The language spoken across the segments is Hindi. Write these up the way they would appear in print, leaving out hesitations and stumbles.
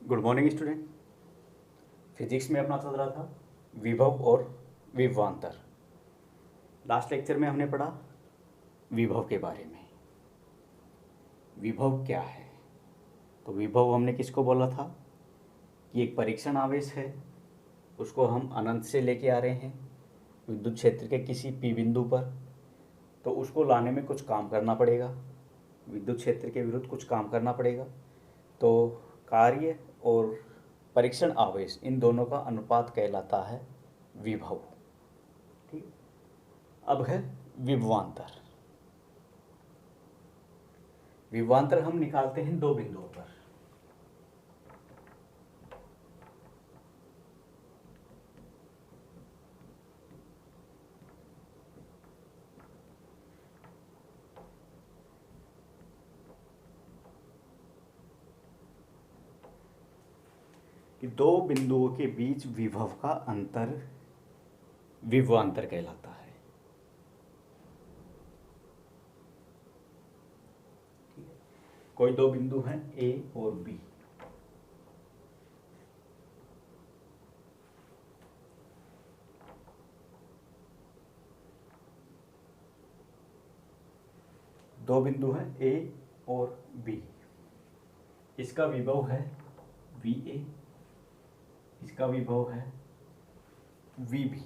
Good morning student. फिजिक्स में अपना चल रहा था विभव और विभवांतर। लास्ट लेक्चर में हमने पढ़ा विभव के बारे में। विभव क्या है? तो विभव हमने किसको बोला था कि एक परीक्षण आवेश है, उसको हम अनंत से लेके आ रहे हैं विद्युत क्षेत्र के किसी पी बिंदु पर। तो उसको लाने में कुछ काम करना पड़ेगा, विद्युत क्षेत्र के विरुद्ध कुछ काम करना पड़ेगा। तो कार्य और परीक्षण आवेश इन दोनों का अनुपात कहलाता है विभव। ठीक। अब है विभवांतर। विभवांतर हम निकालते हैं दो बिंदुओं पर। कि दो बिंदुओं के बीच विभव का अंतर विभवांतर कहलाता है। कोई दो बिंदु हैं ए और बी। दो बिंदु हैं ए और बी। इसका विभव है वी ए, इसका विभव है वी बी।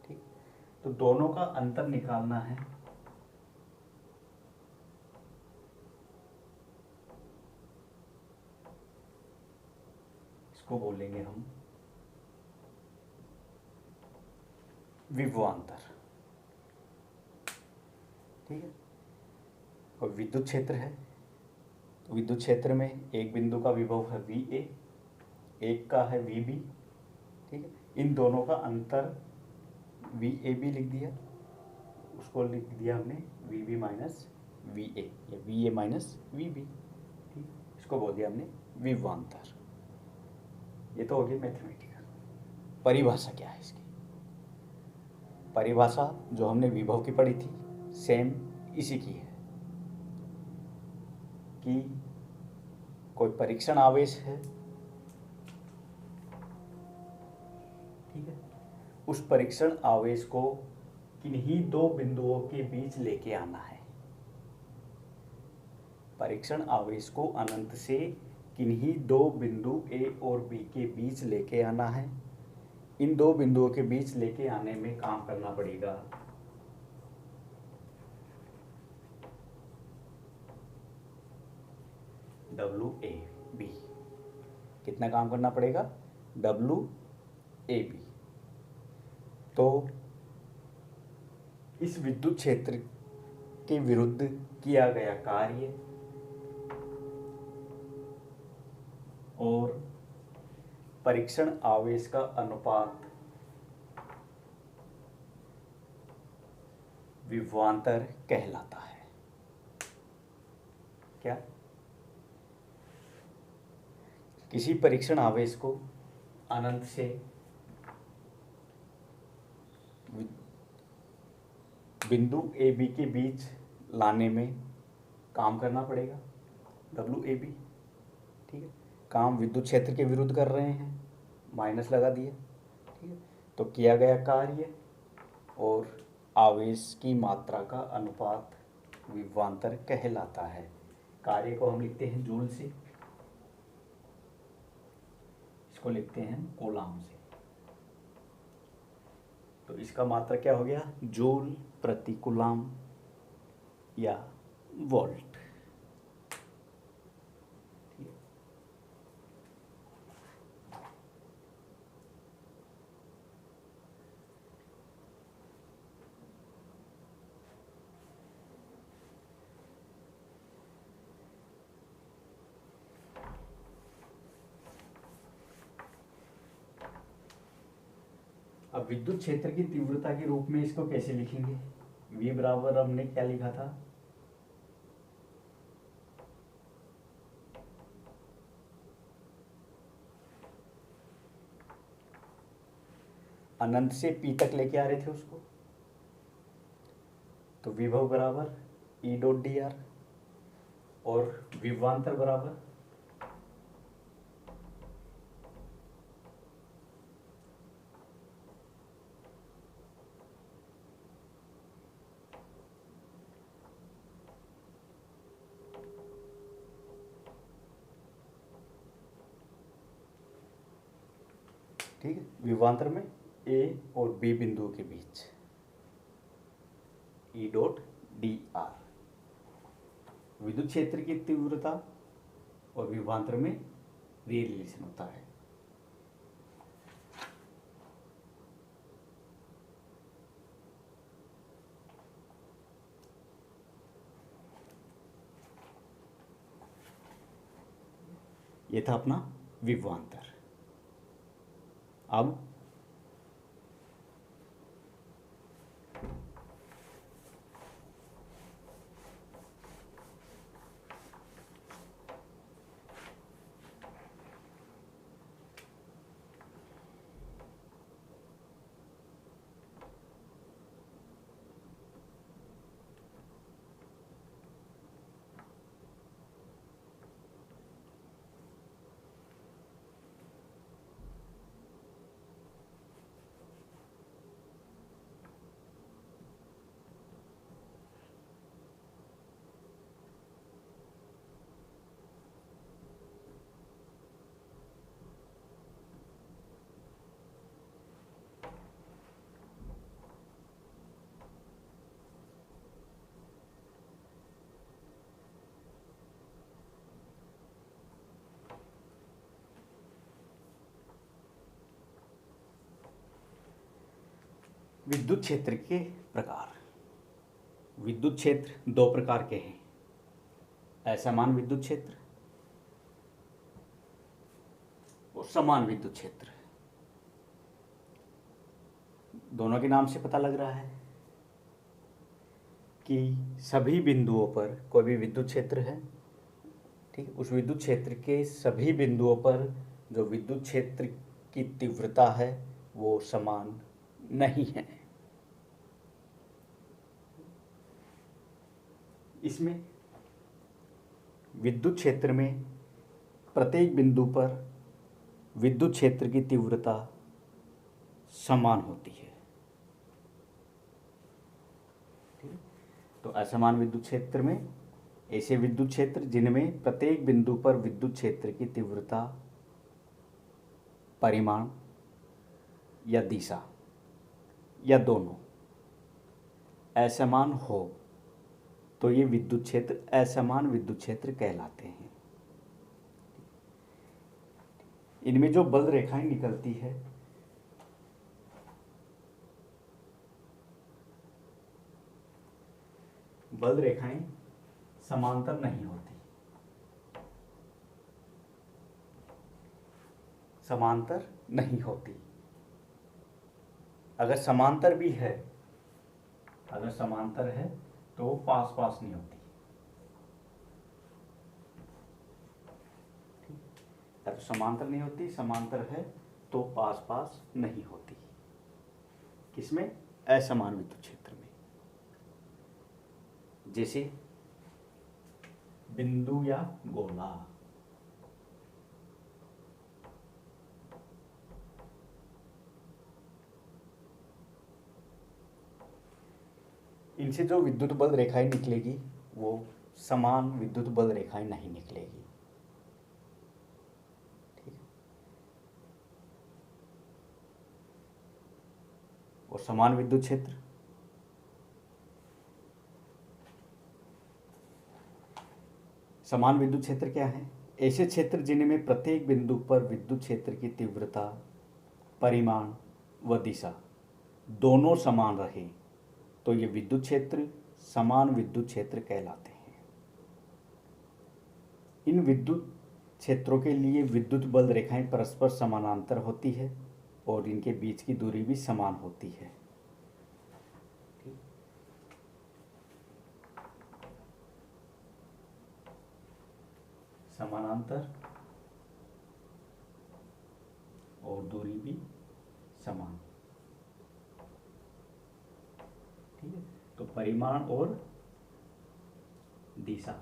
ठीक। तो दोनों का अंतर निकालना है। इसको बोलेंगे हम विभवांतर। ठीक है। और विद्युत क्षेत्र है, तो विद्युत क्षेत्र में एक बिंदु का विभव है वी ए, एक का है वी बी। ठीक है। इन दोनों का अंतर वी ए बी लिख दिया, उसको लिख दिया हमने V B minus V A या V A minus V B. ठीक। इसको बोल दिया हमने विभवांतर। ये तो हो गई मैथमेटिकल। परिभाषा क्या है इसकी? परिभाषा जो हमने विभव की पढ़ी थी सेम इसी की है कि कोई परीक्षण आवेश है, ठीक है, उस परीक्षण आवेश को किन्हीं दो बिंदुओं के बीच लेके आना है। परीक्षण आवेश को अनंत से किन्हीं दो बिंदु ए और बी के बीच लेके आना है। इन दो बिंदुओं के बीच लेके आने में काम करना पड़ेगा डब्ल्यू ए बी। कितना काम करना पड़ेगा? W A B. तो इस विद्युत क्षेत्र के विरुद्ध किया गया कार्य और परीक्षण आवेश का अनुपात विभवांतर कहलाता है। क्या? किसी परीक्षण आवेश को अनंत से बिंदु ए बी के बीच लाने में काम करना पड़ेगा डब्ल्यू ए बी। ठीक है। काम विद्युत क्षेत्र के विरुद्ध कर रहे हैं, माइनस लगा दिया। ठीक है। तो किया गया कार्य और आवेश की मात्रा का अनुपात विभवांतर कहलाता है। कार्य को हम लिखते हैं जूल से, इसको लिखते हैं कूलाम से। तो इसका मात्रा क्या हो गया? जूल प्रति कूलाम या वोल्ट। अब विद्युत क्षेत्र की तीव्रता के रूप में इसको कैसे लिखेंगे? V बराबर हमने क्या लिखा था? अनंत से P तक लेके आ रहे थे उसको, तो विभव बराबर E डॉट डी आर और विभवांतर बराबर ठीक है, विभवांतर में ए और बी बिंदुओं के बीच ई डॉट डी आर, विद्युत क्षेत्र की तीव्रता और विभवांतर में रिलेशन होता है। ये था अपना विभवांतर। अब विद्युत क्षेत्र के प्रकार। विद्युत क्षेत्र दो प्रकार के हैं, असमान विद्युत क्षेत्र और समान विद्युत क्षेत्र। दोनों के नाम से पता लग रहा है कि सभी बिंदुओं पर कोई भी विद्युत क्षेत्र है, ठीक, उस विद्युत क्षेत्र के सभी बिंदुओं पर जो विद्युत क्षेत्र की तीव्रता है वो समान नहीं है। इसमें विद्युत क्षेत्र में प्रत्येक बिंदु पर विद्युत क्षेत्र की तीव्रता समान होती है। ठीक? तो असमान विद्युत क्षेत्र में ऐसे विद्युत क्षेत्र जिनमें प्रत्येक बिंदु पर विद्युत क्षेत्र की तीव्रता, परिमाण या दिशा या दोनों असमान हो तो ये विद्युत क्षेत्र असमान विद्युत क्षेत्र कहलाते हैं। इनमें जो बल रेखाएं निकलती है बल रेखाएं समांतर नहीं होती, समांतर नहीं होती। अगर समांतर भी है, अगर समांतर है तो पास पास नहीं होती। या तो समांतर नहीं होती, समांतर है तो पास पास नहीं होती। किसमें? असमान विद्युत क्षेत्र में। जैसे बिंदु या गोला, इनसे जो विद्युत बल रेखाएं निकलेगी वो समान विद्युत बल रेखाएं नहीं निकलेगी। ठीक है, और समान विद्युत क्षेत्र समान विद्युत क्षेत्र क्या है? ऐसे क्षेत्र जिनमें प्रत्येक बिंदु पर विद्युत क्षेत्र की तीव्रता, परिमाण व दिशा दोनों समान रहे तो ये विद्युत क्षेत्र समान विद्युत क्षेत्र कहलाते हैं। इन विद्युत क्षेत्रों के लिए विद्युत बल रेखाएं परस्पर समानांतर होती है और इनके बीच की दूरी भी समान होती है। समानांतर और दूरी भी समान। ठीक है, तो परिमाण और दिशा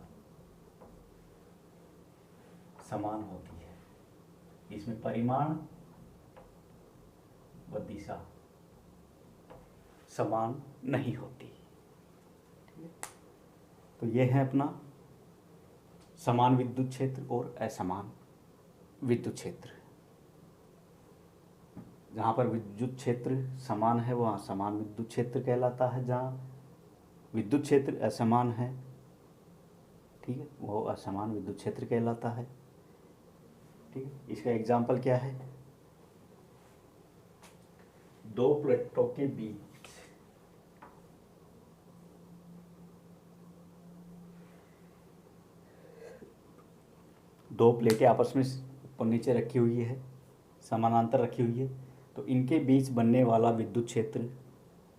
समान होती है। इसमें परिमाण व दिशा समान नहीं होती। ठीक है, तो यह है अपना समान विद्युत क्षेत्र और असमान विद्युत क्षेत्र। जहाँ पर विद्युत क्षेत्र समान है वहाँ समान विद्युत क्षेत्र कहलाता है, जहाँ विद्युत क्षेत्र असमान है, ठीक है, वो असमान विद्युत क्षेत्र कहलाता है। ठीक है, इसका एग्जाम्पल क्या है? दो प्लेटों के बीच दो प्लेटें आपस में ऊपर नीचे रखी हुई है, समानांतर रखी हुई है, तो इनके बीच बनने वाला विद्युत क्षेत्र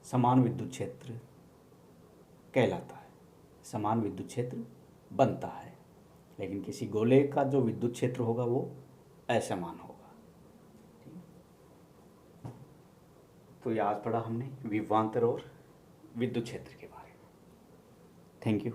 समान विद्युत क्षेत्र कहलाता है, समान विद्युत क्षेत्र बनता है। लेकिन किसी गोले का जो विद्युत क्षेत्र होगा वो असमान होगा। ठीक है? तो ये आज पढ़ा हमने विभवांतर और विद्युत क्षेत्र के बारे में। Thank you.